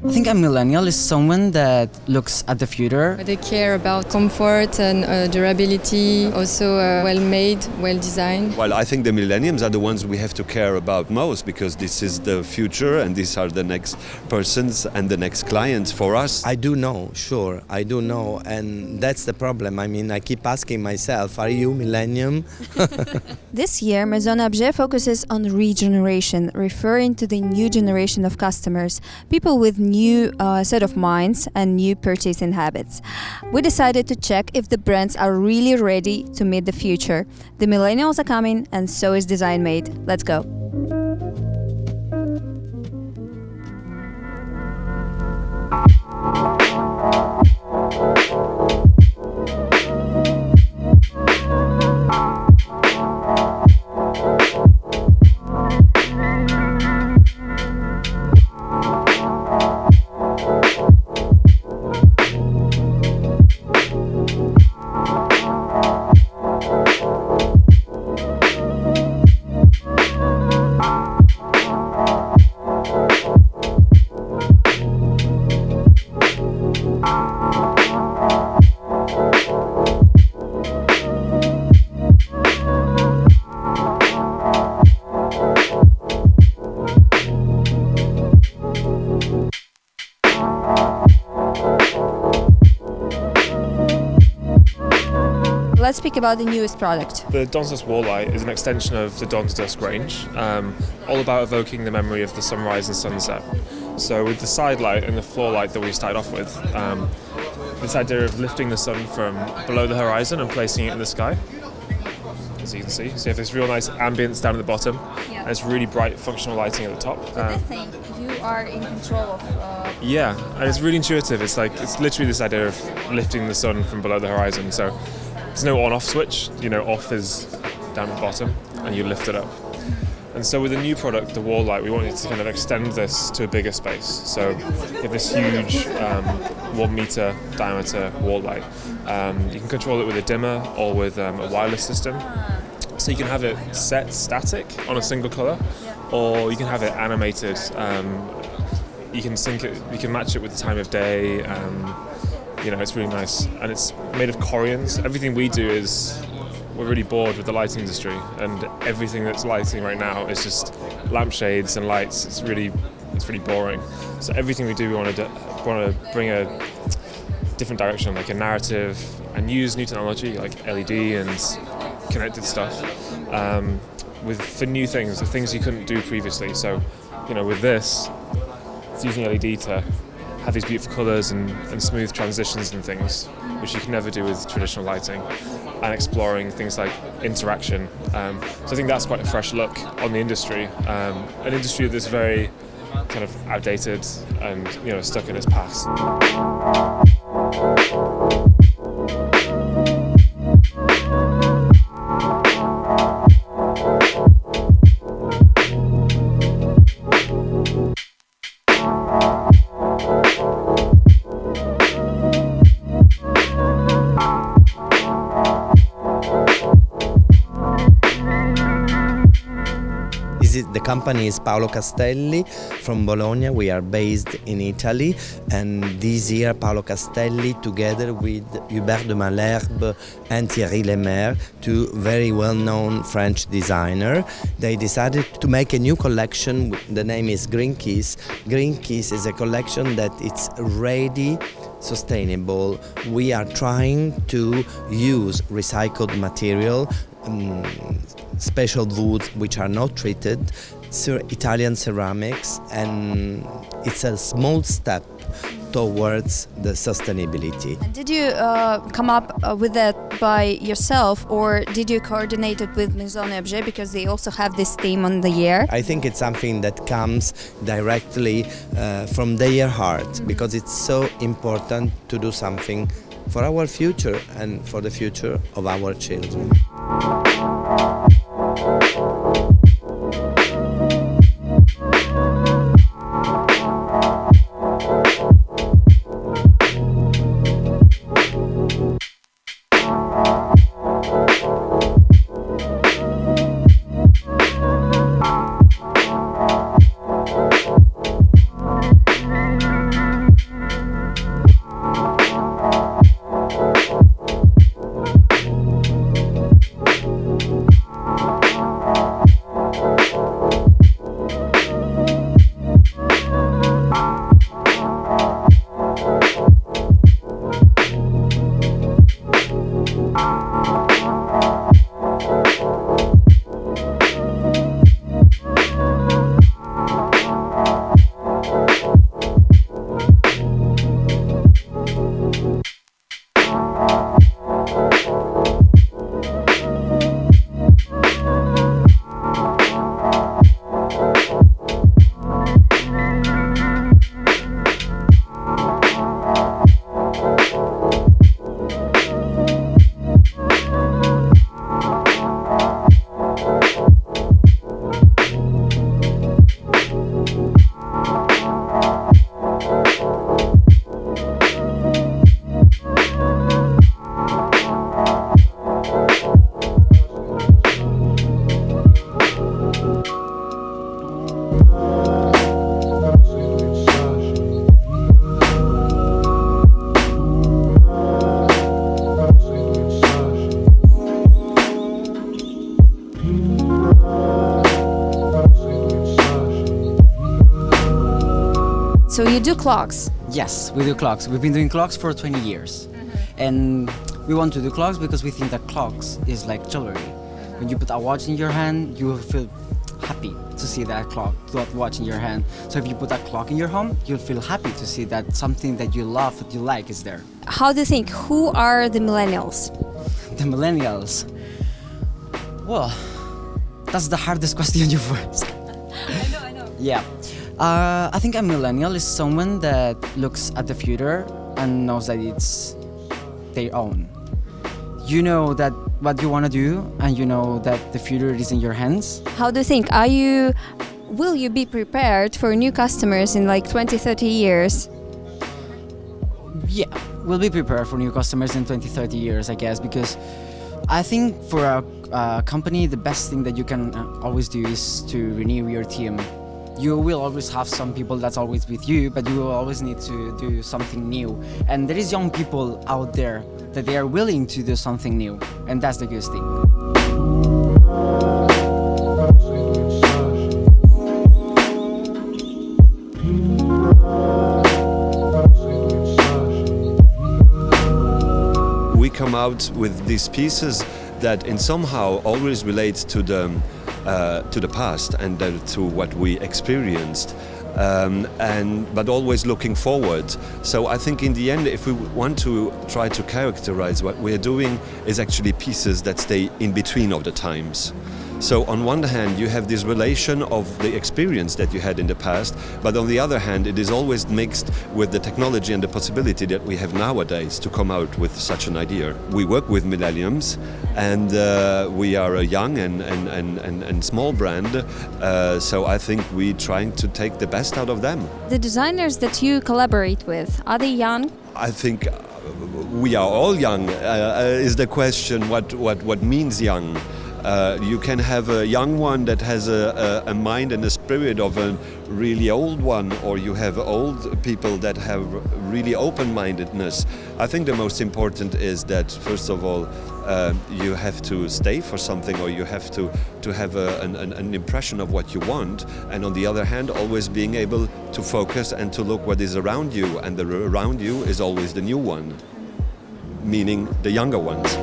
I think a millennial is someone that looks at the future. They care about comfort and durability, also well-made, well-designed. Well, I think the millennials are the ones we have to care about most because this is the future and these are the next persons and the next clients for us. I do know, sure, I do know, and that's the problem. I mean, I keep asking myself, are you millennium? This year, Maison Objet focuses on regeneration, referring to the new generation of customers, people with new set of minds and new purchasing habits. We decided to check if the brands are really ready to meet the future. The millennials are coming, and so is Design Made. Let's go. Let's speak about the newest product. The Dusk wall light is an extension of the Dusk range, all about evoking the memory of the sunrise and sunset. So with the side light and the floor light that we started off with, this idea of lifting the sun from below the horizon and placing it in the sky, as you can see. So you have this real nice ambience down at the bottom, and it's really bright functional lighting at the top. So this thing, you are in control of... Yeah, and it's really intuitive. It's literally this idea of lifting the sun from below the horizon. So there's no on-off switch, off is down at the bottom and you lift it up. And so with the new product, the wall light, we wanted to kind of extend this to a bigger space. So you have this huge 1 meter diameter wall light. You can control it with a dimmer or with a wireless system. So you can have it set static on a single color, or you can have it animated. You can sync it, you can match it with the time of day. It's really nice, and it's made of Corians. Everything we do is, we're really bored with the lighting industry, and everything that's lighting right now is just lampshades and lights. It's really boring. So everything we do, we want to bring a different direction, like a narrative, and use new technology like LED and connected stuff for new things, the things you couldn't do previously. So, with this, it's using LED to have these beautiful colours and smooth transitions and things, which you can never do with traditional lighting, and exploring things like interaction. So I think that's quite a fresh look on the industry, an industry that's very kind of outdated and stuck in its past. The company is Paolo Castelli from Bologna. We are based in Italy, and this year Paolo Castelli, together with Юбера de Malherbe and Tьерри Lemera, two very well-known French designers, they decided to make a new collection. The name is Green Kiss. Green Kiss is a collection that it's ready, sustainable. We are trying to use recycled material, special woods which are not treated, Italian ceramics, and it's a small step towards the sustainability. And did you come up with that by yourself, or did you coordinate it with Maison Objet, because they also have this theme on the year? I think it's something that comes directly from their heart, because it's so important to do something for our future and for the future of our children. So you do clocks? Yes, we do clocks. We've been doing clocks for 20 years. And we want to do clocks because we think that clocks is like jewelry. When you put a watch in your hand, you will feel happy to see that clock, that watch in your hand. So if you put a clock in your home, you'll feel happy to see that something that you love, that you like is there. How do you think? Who are the millennials? The millennials. Well, that's the hardest question you've asked. I know. Yeah. I think a millennial is someone that looks at the future and knows that it's their own. You know that what you want to do, and you know that the future is in your hands. How do you think? Will you be prepared for new customers in like 20, 30 years? Yeah, we'll be prepared for new customers in 20, 30 years, I guess, because I think for a company, the best thing that you can always do is to renew your team. You will always have some people that's always with you, but you will always need to do something new. And there is young people out there that they are willing to do something new, and that's the good thing. We come out with these pieces that in somehow always relate to the past and to what we experienced, but always looking forward. So I think in the end, if we want to try to characterize what we're doing, is actually pieces that stay in between of the times. So on one hand, you have this relation of the experience that you had in the past, but on the other hand, it is always mixed with the technology and the possibility that we have nowadays to come out with such an idea. We work with millenniums, and we are a young and small brand, so I think we're trying to take the best out of them. The designers that you collaborate with, are they young? I think we are all young, is the question, what means young? You can have a young one that has a mind and a spirit of a really old one, or you have old people that have really open-mindedness. I think the most important is that, first of all, you have to stay for something, or you have to have an impression of what you want, and on the other hand, always being able to focus and to look what is around you, and the around you is always the new one, meaning the younger ones.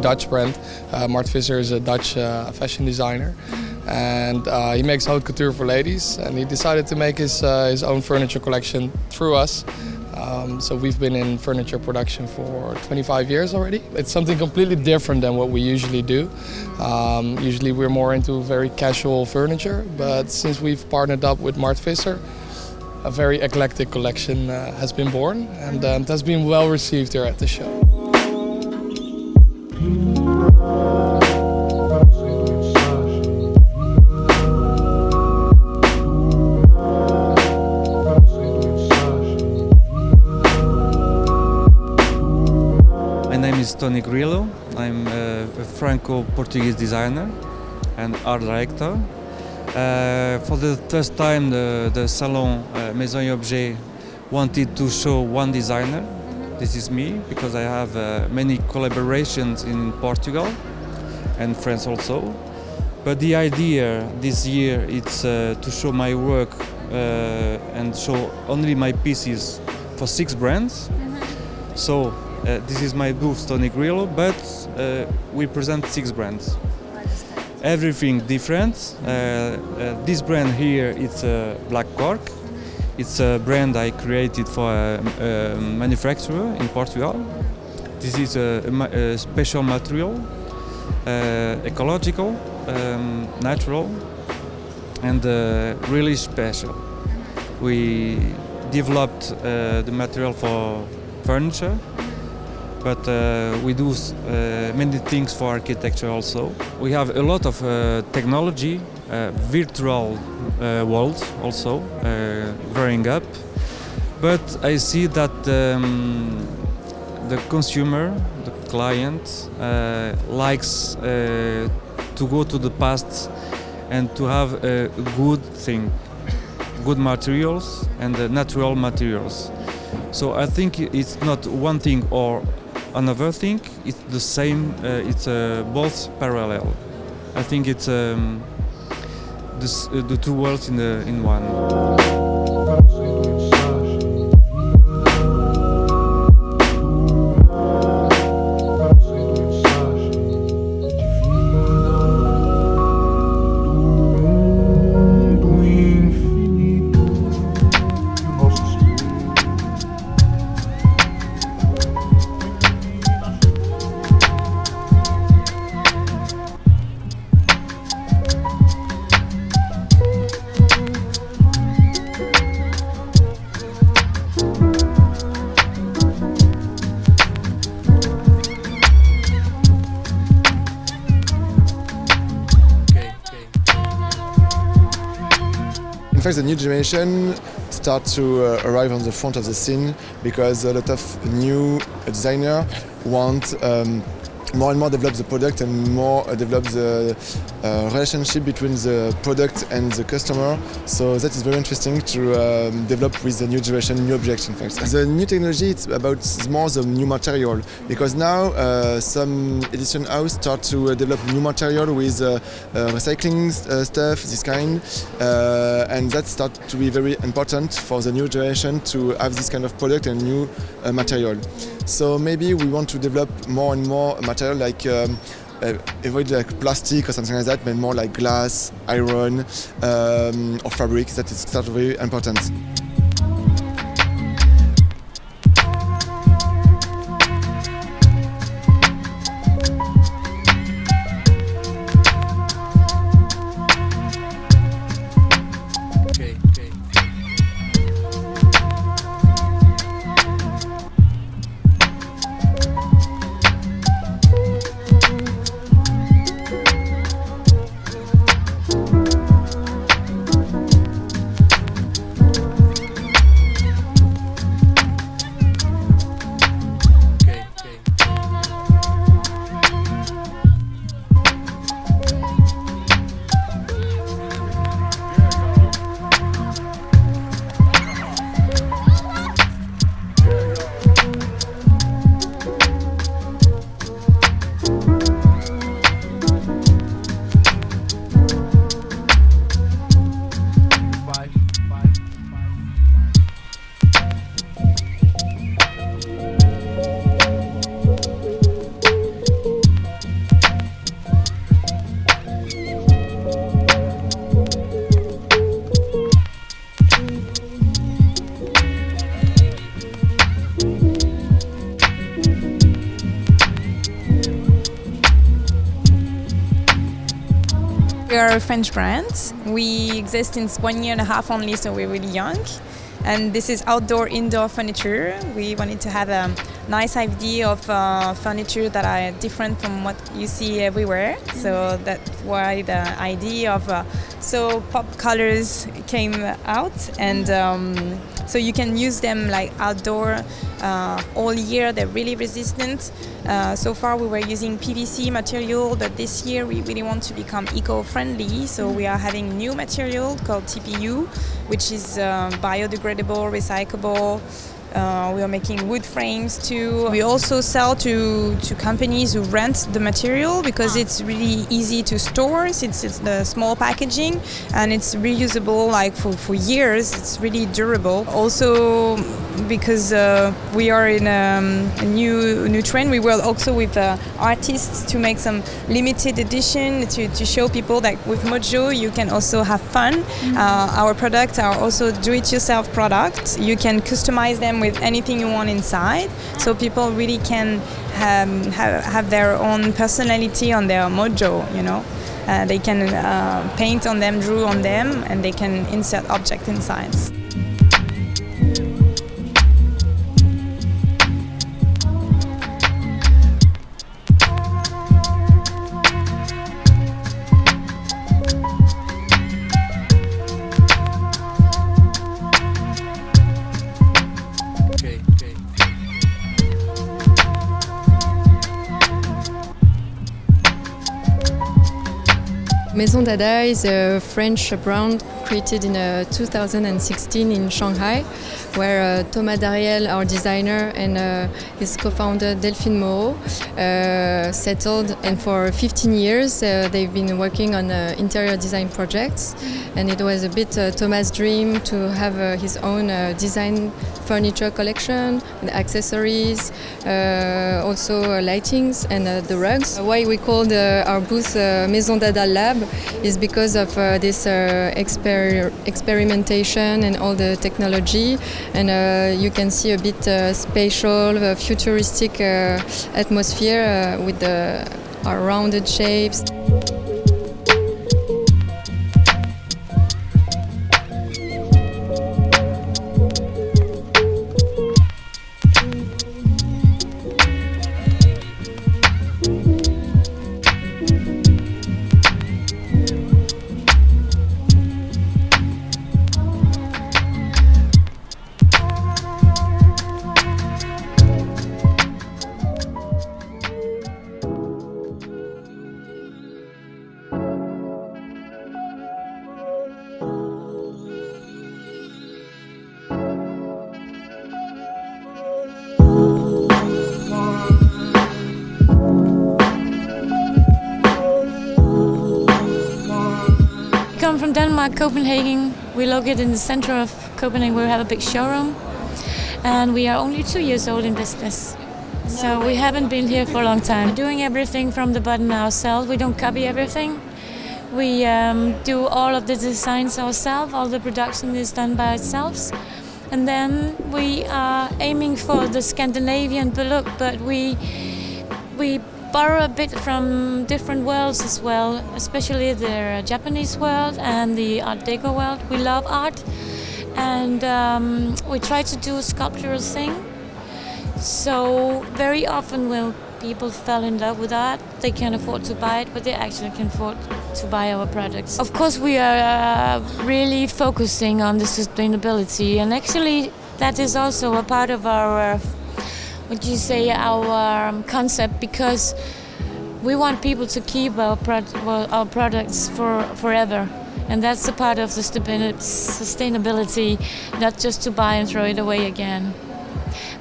Dutch brand. Mart Visser is a Dutch fashion designer, and he makes haute couture for ladies, and he decided to make his own furniture collection through us. So we've been in furniture production for 25 years already. It's something completely different than what we usually do. Usually we're more into very casual furniture, but since we've partnered up with Mart Visser, a very eclectic collection has been born, and it has been well received here at the show. Tony Grillo. I'm a Franco-Portuguese designer and art director. For the first time, the salon Maison Objet wanted to show one designer. This is me, because I have many collaborations in Portugal and France also. But the idea this year is to show my work and show only my pieces for 6 brands. So this is my booth, Tony Grillo, but we present 6 brands. Everything different. This brand here, it's Black Cork. It's a brand I created for a manufacturer in Portugal. This is a special material, ecological, natural. and really special. We developed the material for furniture, but we do many things for architecture also. We have a lot of technology, virtual world also growing up, but I see that the consumer, the client, likes to go to the past and to have a good thing, good materials and natural materials. So I think it's not one thing or another thing, it's the same, it's both parallel. I think it's the two worlds in one. In fact, the new generation start to arrive on the front of the scene because a lot of new designers want more and more develop the product and more develop the relationship between the product and the customer. So that is very interesting to develop with the new generation, new objects in fact. The new technology, it's about more the new material because now some edition house start to develop new material with recycling stuff, this kind, and that start to be very important for the new generation to have this kind of product and new material. So maybe we want to develop more and more material like avoid like plastic or something like that, but more like glass, iron, or fabric. That is start very important. We are a French brand. We exist since 1 year and a half only, so we're really young. And this is outdoor-indoor furniture. We wanted to have a nice idea of furniture that are different from what you see everywhere. So that's why the idea of so pop colors came out, and so you can use them like outdoor all year. They're really resistant. So far we were using PVC material, but this year we really want to become eco-friendly. So we are having new material called TPU, which is biodegradable, recyclable. We are making wood frames too. We also sell to companies who rent the material because it's really easy to store since it's the small packaging, and it's reusable like for years. It's really durable. Also because we are in a new trend, we work also with artists to make some limited edition to show people that with Mojo you can also have fun. Our products are also do-it-yourself products. You can customize them with anything you want inside, so people really can have their own personality on their Mojo, you know. They can paint on them, draw on them, and they can insert objects inside. Maison Dada is a French brand created in 2016 in Shanghai, where Thomas Dariel, our designer, and his co-founder Delphine Moreau settled. And for 15 years they've been working on interior design projects. And it was a bit Thomas' dream to have his own design furniture collection, and accessories, also lightings and the rugs. Why we called our booth Maison Dada Lab is because of this experimentation and all the technology, and you can see a bit spatial, futuristic atmosphere with our rounded shapes. From Denmark, Copenhagen. We're located in the center of Copenhagen where we have a big showroom, and we are only 2 years old in business. So we haven't been here for a long time. Doing everything from the button ourselves. We don't copy everything. We do all of the designs ourselves. All the production is done by ourselves. And then we are aiming for the Scandinavian look, but we borrow a bit from different worlds as well, especially the Japanese world and the Art Deco world. We love art, and we try to do a sculptural thing. So very often when people fall in love with art, they can't afford to buy it, but they actually can afford to buy our products. Of course, we are really focusing on the sustainability, and actually that is also a part of our our concept, because we want people to keep our products forever, and that's a part of the sustainability, not just to buy and throw it away again.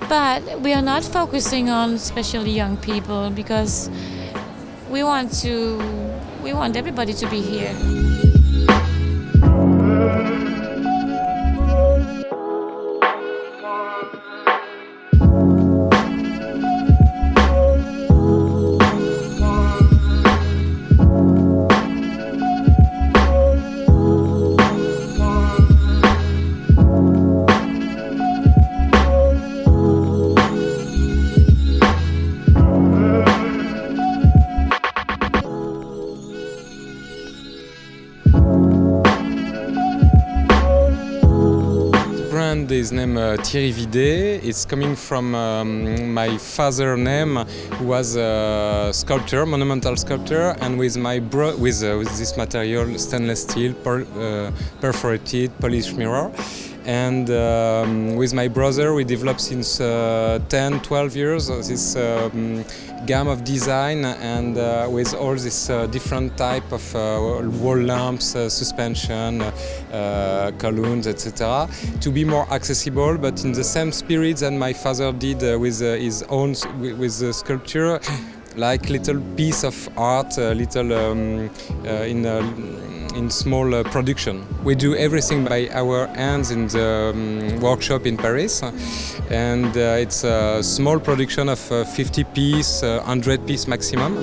But we are not focusing on especially young people, because we want everybody to be here. Is named Thierry Videt. It's coming from my father's name, who was a sculptor, monumental sculptor, and with my with this material, stainless steel, perforated, polished mirror. And with my brother, we developed since 10-12 years this gamut of design, and with all this different type of wall lamps, suspension, columns, etc., to be more accessible, but in the same spirit than my father did with his own with the sculpture, like little piece of art, little in small production. We do everything by our hands in the workshop in Paris, and it's a small production of 50 piece, 100 piece maximum.